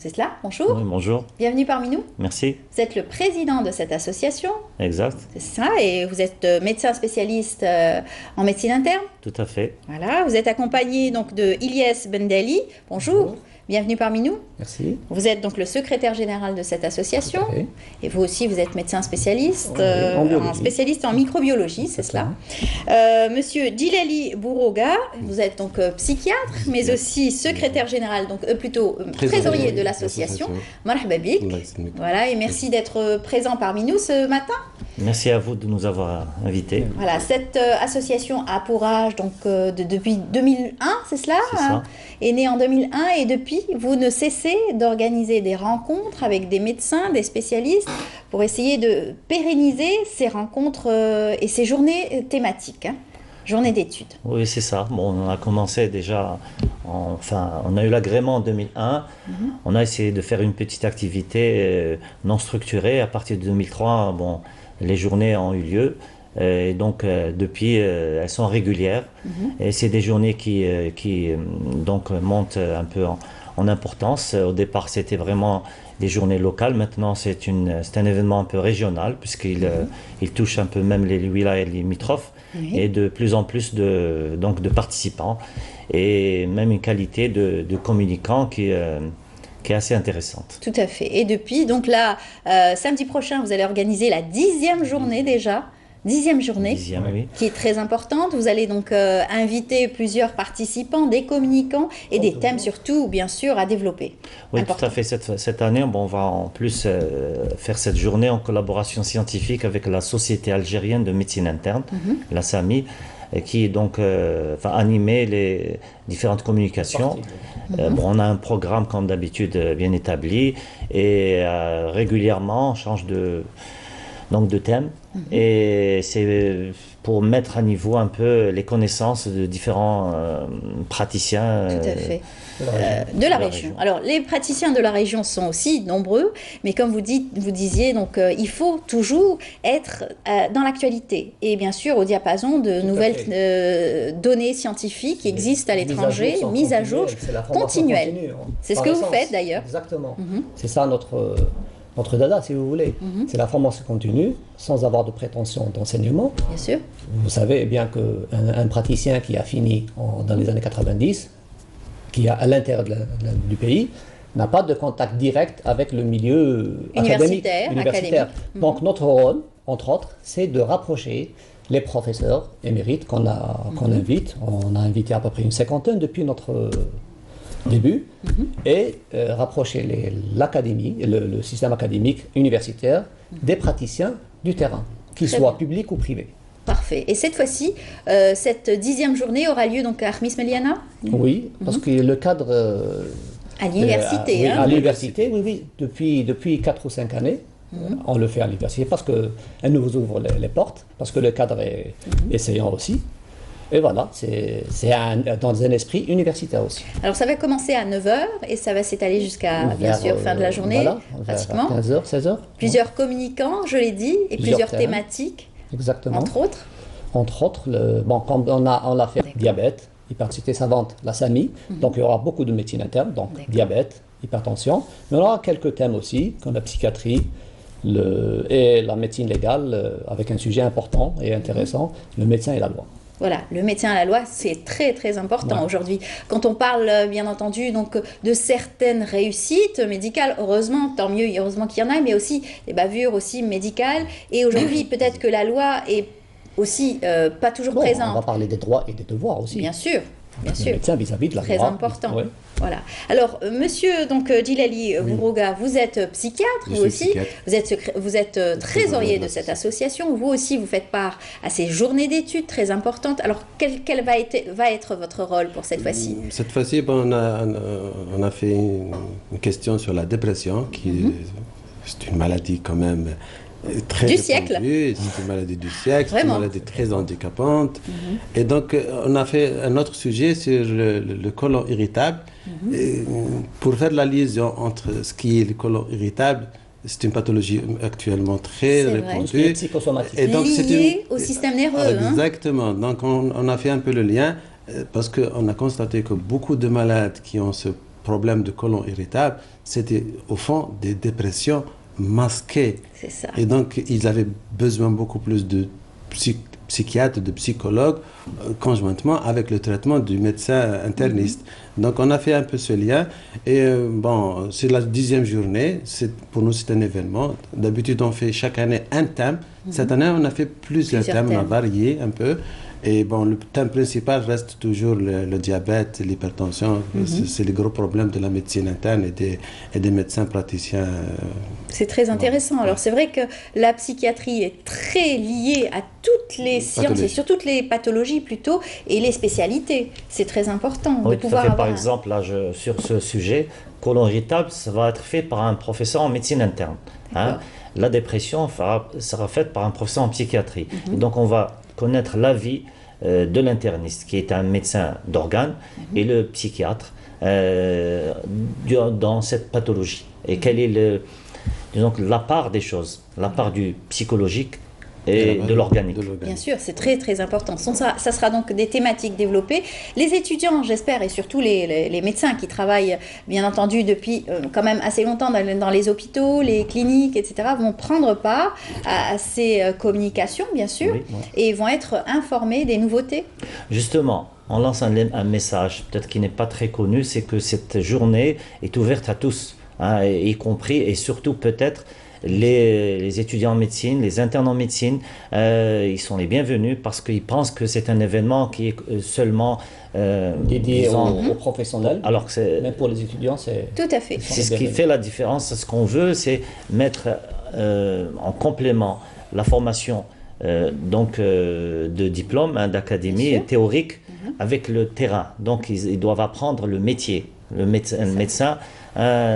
C'est cela? Bonjour. Oui, bonjour. Bienvenue parmi nous. Merci. Vous êtes le président de cette association. Exact. C'est ça, et vous êtes médecin spécialiste en médecine interne. Tout à fait. Voilà, vous êtes accompagné donc de Ilyes Bendali. Bonjour. Bienvenue parmi nous. Merci. Vous êtes donc le secrétaire général de cette association. Tout à fait. Et vous aussi, vous êtes médecin spécialiste, en spécialiste en microbiologie, c'est cela. Monsieur Djilali Bouroga, vous êtes donc psychiatre, mais aussi secrétaire général, donc plutôt trésorier de l'association. Marhaba bik. Voilà, et merci d'être présent parmi nous ce matin. Merci à vous de nous avoir invités. Voilà, cette association a pour âge donc depuis 2001, c'est cela, C'est ça. Est née en 2001, et depuis vous ne cessez d'organiser des rencontres avec des médecins, des spécialistes pour essayer de pérenniser ces rencontres et ces journées thématiques, journées d'études. Oui, c'est ça. Bon, on a commencé déjà, on a eu l'agrément en 2001. On a essayé de faire une petite activité non structurée. À partir de 2003, bon, les journées ont eu lieu. Et donc, depuis, elles sont régulières. Et c'est des journées qui donc, montent un peu en importance. Au départ, c'était vraiment des journées locales. Maintenant, c'est un événement un peu régional, puisqu'il il touche un peu même les wilayas limitrophes. Et de plus en plus de participants. Et même une qualité de communicants qui est assez intéressante. Tout à fait. Et depuis, donc là, samedi prochain, vous allez organiser la 10e journée déjà. 10e journée, Oui. qui est très importante. Vous allez donc inviter plusieurs participants, des communicants et des thèmes surtout, bien sûr, à développer. Oui, Important. tout à fait. Cette année, bon, on va en plus faire cette journée en collaboration scientifique avec la Société algérienne de médecine interne, la SAMI, qui donc va animer les différentes communications. Bon, on a un programme comme d'habitude bien établi et régulièrement on change de thème. Et c'est pour mettre à niveau un peu les connaissances de différents praticiens Tout à fait. De la région. Alors, les praticiens de la région sont aussi nombreux, mais comme vous disiez, donc, il faut toujours être dans l'actualité et bien sûr au diapason de nouvelles données scientifiques qui existent à l'étranger, mises à jour, continuelles. C'est ce que vous faites d'ailleurs. Exactement. C'est ça notre dada, si vous voulez. C'est la formation continue, sans avoir de prétention d'enseignement. Bien sûr. Vous savez bien qu'un praticien qui a fini dans les années 90, qui est à l'intérieur du pays, n'a pas de contact direct avec le milieu universitaire. Donc notre rôle, entre autres, c'est de rapprocher les professeurs émérites qu'on invite. On a invité à peu près une cinquantaine depuis notre début, et rapprocher l'académie, le système académique universitaire des praticiens du terrain, qu'ils soient publics ou privés. Parfait. Et cette fois-ci, cette 10e journée aura lieu donc à Armis Meliana? Oui, parce que le cadre... à l'université. À l'université, oui. Depuis 4 ou 5 années, on le fait à l'université parce qu'elle nous ouvre les portes, parce que le cadre est essayant aussi. Et voilà, c'est dans un esprit universitaire aussi. Alors ça va commencer à 9h et ça va s'étaler jusqu'à, bien sûr, fin de la journée, voilà, pratiquement. 15h, 16h. Plusieurs communicants, je l'ai dit, et plusieurs thématiques. Exactement. Entre autres. Entre autres, comme on a fait diabète, hyperactivité savante, la SAMI, donc il y aura beaucoup de médecine interne, donc diabète, hypertension, mais on aura quelques thèmes aussi, comme la psychiatrie et la médecine légale, avec un sujet important et intéressant, le médecin et la loi. Voilà, le médecin à la loi, c'est très très important aujourd'hui. Quand on parle, bien entendu, donc, de certaines réussites médicales, heureusement, tant mieux, heureusement qu'il y en a, mais aussi des bavures aussi médicales. Et aujourd'hui, peut-être que la loi est aussi pas toujours présente. On va parler des droits et des devoirs aussi. Bien sûr, bien sûr. Le médecin vis-à-vis de la loi. Très important. Oui. Voilà. Alors, monsieur donc Djilali Bouroga, vous êtes psychiatre, vous aussi. Vous êtes trésorier de cette association. Vous aussi, vous faites part à ces journées d'études très importantes. Alors, quel va être votre rôle pour cette fois-ci? Cette fois-ci, on a fait une question sur la dépression, c'est une maladie quand même très du siècle. C'est une maladie du siècle, c'est une maladie très handicapante. Et donc, on a fait un autre sujet sur le côlon irritable. Et pour faire la liaison entre ce qui est le côlon irritable, c'est une pathologie actuellement très répandue. Psychosomatique. Et donc, liée au système nerveux. Exactement. Donc, on a fait un peu le lien parce qu'on a constaté que beaucoup de malades qui ont ce problèmes de côlon irritable, c'était au fond des dépressions masquées. C'est ça. Et donc, ils avaient besoin beaucoup plus de psychiatres, de psychologues, conjointement avec le traitement du médecin interniste. Donc, on a fait un peu ce lien. Et bon, c'est la 10e journée. Pour nous, c'est un événement. D'habitude, on fait chaque année un thème. Cette année, on a fait plusieurs thèmes. On a varié un peu. Et bon, le thème principal reste toujours le diabète, l'hypertension. C'est les gros problèmes de la médecine interne et des médecins praticiens. C'est très intéressant. Alors, c'est vrai que la psychiatrie est très liée à toutes les sciences et sur toutes les pathologies plutôt et les spécialités. C'est très important de pouvoir avoir... Par exemple, là, sur ce sujet, côlon irritable, ça va être fait par un professeur en médecine interne. Hein. La dépression sera faite par un professeur en psychiatrie. Et donc, on va connaître l'avis de l'interniste, qui est un médecin d'organes, et le psychiatre dans cette pathologie. Et quelle est disons, la part des choses, la part du psychologique et de l'organique. Bien sûr, c'est très très important. Ça sera donc des thématiques développées. Les étudiants, j'espère, et surtout les médecins qui travaillent, bien entendu, depuis quand même assez longtemps dans les hôpitaux, les cliniques, etc., vont prendre part à ces communications, bien sûr, et vont être informés des nouveautés. Justement, on lance un message, peut-être qui n'est pas très connu, c'est que cette journée est ouverte à tous, hein, y compris et surtout peut-être les étudiants en médecine, les internes en médecine, ils sont les bienvenus parce qu'ils pensent que c'est un événement qui est seulement dédié aux professionnels. Alors que même pour les étudiants, c'est tout à fait. C'est ce qui fait la différence. Ce qu'on veut, c'est mettre en complément la formation de diplôme, d'académie théorique avec le terrain. Donc ils doivent apprendre le métier. Le médecin,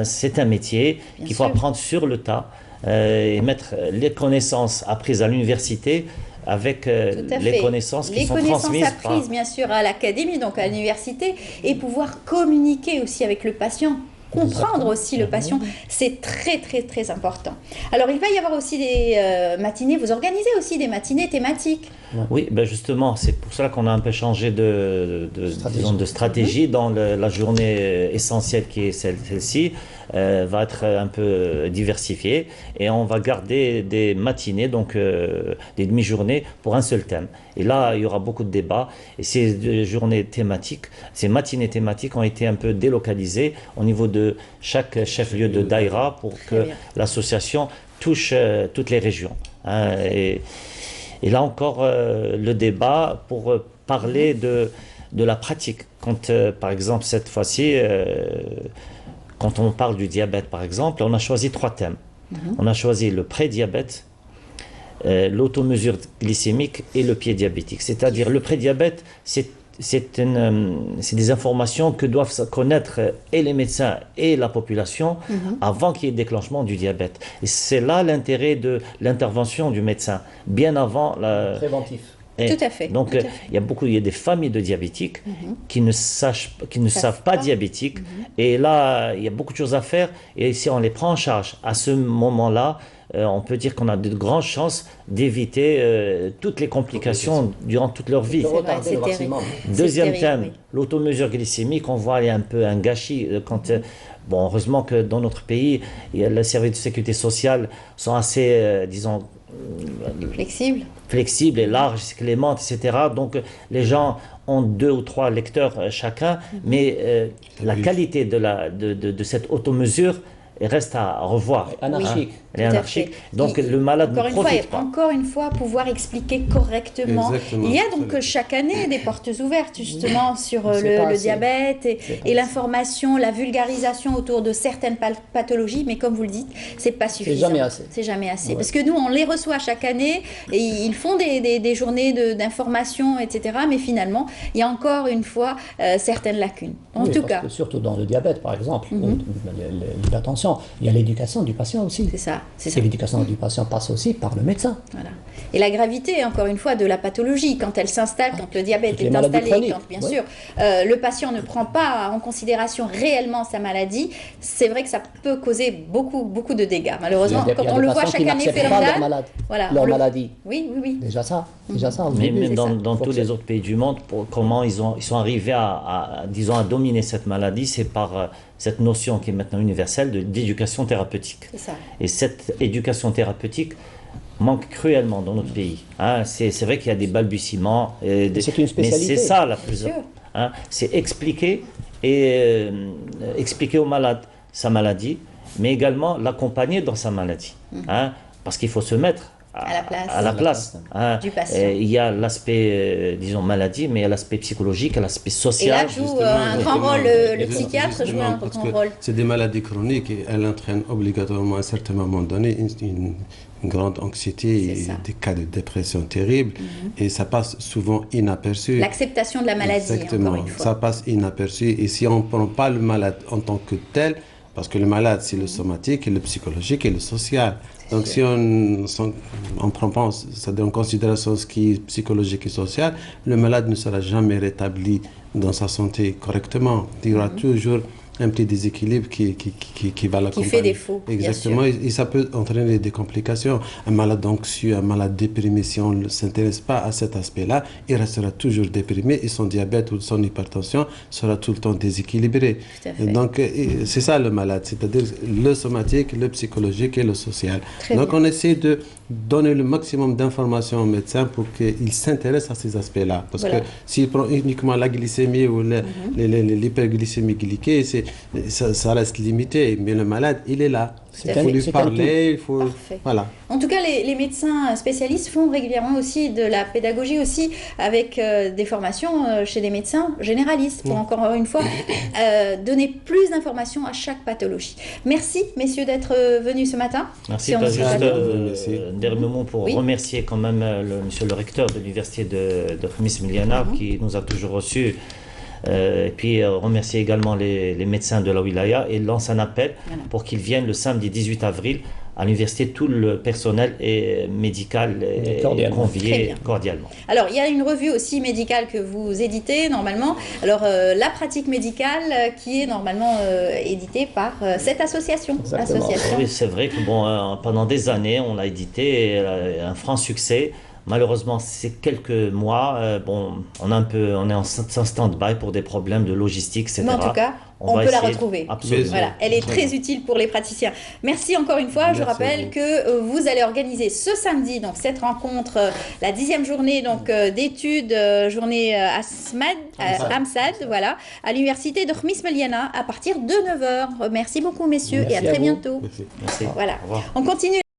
c'est un métier qu'il faut apprendre sur le tas. Et mettre les connaissances apprises à l'université avec les connaissances qui sont transmises. Les connaissances apprises, bien sûr, à l'académie, donc à l'université, et pouvoir communiquer aussi avec le patient, comprendre aussi le patient, c'est très, très, très important. Alors, il va y avoir aussi des matinées, vous organisez aussi des matinées thématiques. Oui, ben justement, c'est pour cela qu'on a un peu changé de stratégie dans la journée essentielle qui est celle-ci. Va être un peu diversifiée et on va garder des matinées, donc des demi-journées pour un seul thème. Et là, il y aura beaucoup de débats et ces journées thématiques, ces matinées thématiques ont été un peu délocalisées au niveau de chaque chef-lieu de daïra pour que l'association touche toutes les régions. Hein, et là encore, le débat pour parler de la pratique. Quand, par exemple, cette fois-ci... Quand on parle du diabète, par exemple, on a choisi 3 thèmes. On a choisi le pré-diabète, l'automesure glycémique et le pied diabétique. C'est-à-dire le pré-diabète, c'est des informations que doivent connaître et les médecins et la population avant qu'il y ait déclenchement du diabète. Et c'est là l'intérêt de l'intervention du médecin, bien avant préventif. Tout à fait. Donc, il y a des familles de diabétiques qui ne savent pas diabétiques. Et là, il y a beaucoup de choses à faire. Et si on les prend en charge à ce moment-là, on peut dire qu'on a de grandes chances d'éviter toutes les complications durant toute leur vie. C'est terrible. Deuxième thème, l'automesure glycémique. On voit il y a un peu un gâchis quand... Bon, heureusement que dans notre pays, les services de sécurité sociale sont assez, disons... flexibles et larges, clémentes, etc. Donc les gens ont 2 ou 3 lecteurs chacun, mais la qualité de cette automesure reste à revoir. Anarchique. Elle est anarchique. Donc le malade ne profite pas. Encore une fois, pouvoir expliquer correctement. Exactement. Il y a donc chaque année des portes ouvertes justement sur le diabète et l'information, la vulgarisation autour de certaines pathologies, mais comme vous le dites, c'est pas suffisant. C'est jamais assez. Parce que nous, on les reçoit chaque année et ils font des journées d'information, etc. Mais finalement, il y a encore une fois certaines lacunes. En tout cas. Surtout dans le diabète, par exemple, l'hypertension, il y a l'éducation du patient aussi. C'est ça. Et l'éducation du patient passe aussi par le médecin. Voilà. Et la gravité, encore une fois, de la pathologie, quand elle s'installe, quand le diabète est installé, quand bien sûr le patient ne prend pas en considération réellement sa maladie, c'est vrai que ça peut causer beaucoup de dégâts. Malheureusement, quand on le voit chaque année phénoménal, leur maladie. Oui. Déjà ça. Mais même dans tous les autres pays du monde, comment ils sont arrivés à dominer cette maladie, c'est par cette notion qui est maintenant universelle d'éducation thérapeutique. C'est ça. Et cette éducation thérapeutique manque cruellement dans notre pays. Hein. C'est vrai qu'il y a des balbutiements. C'est une spécialité. Mais c'est ça la plus... Hein, c'est expliquer aux malades sa maladie, mais également l'accompagner dans sa maladie. Hein, parce qu'il faut se mettre à la place hein. Du patient. Il y a l'aspect, disons, maladie, mais il y a l'aspect psychologique, l'aspect social. Et là joue un grand rôle, le psychiatre joue un grand rôle. C'est des maladies chroniques et elles entraînent obligatoirement à un certain moment donné une grande anxiété et des cas de dépression terribles et ça passe souvent inaperçu. L'acceptation de la maladie, exactement, encore une fois. ça passe inaperçu et si on ne prend pas le malade en tant que tel, parce que le malade c'est le somatique et le psychologique et le social. Donc si on ne prend pas en considération ce qui est psychologique et social, le malade ne sera jamais rétabli dans sa santé correctement. Il y aura toujours un petit déséquilibre qui va l'accompagner. Qui fait défaut. Exactement, et ça peut entraîner des complications. Un malade anxieux, un malade déprimé, si on ne s'intéresse pas à cet aspect-là, il restera toujours déprimé et son diabète ou son hypertension sera tout le temps déséquilibré. Donc c'est ça le malade, c'est-à-dire le somatique, le psychologique et le social. Donc on essaie de donner le maximum d'informations au médecin pour qu'il s'intéresse à ces aspects-là. Parce que s'il prend uniquement la glycémie ou l'hyperglycémie glyquée, ça reste limité, mais le malade, il est là. Il faut lui parler, il faut... Voilà. En tout cas, les médecins spécialistes font régulièrement aussi de la pédagogie aussi avec des formations chez des médecins généralistes pour encore une fois donner plus d'informations à chaque pathologie. Merci, messieurs, d'être venus ce matin. Merci. Juste un dernier mot pour remercier quand même monsieur le recteur de l'université de Khamis Miliana qui nous a toujours reçus. Et puis remercier également les médecins de la wilaya et lance un appel pour qu'ils viennent le samedi 18 avril à l'université. Tout le personnel est médical et convié cordialement. Alors il y a une revue aussi médicale que vous éditez normalement. Alors la pratique médicale qui est normalement éditée par cette association. Oui, c'est vrai que pendant des années on l'a édité, un franc succès. Malheureusement, ces quelques mois, on est en stand-by pour des problèmes de logistique, etc. Mais en tout cas, on peut la retrouver. Absolument. Voilà, elle est très utile pour les praticiens. Merci encore une fois. Je rappelle que vous allez organiser ce samedi donc cette rencontre, la 10e journée d'études, journée Amsad, voilà, à l'université de Khamis Miliana à partir de 9h. Merci beaucoup, messieurs, et à très bientôt. Merci. Voilà. On continue.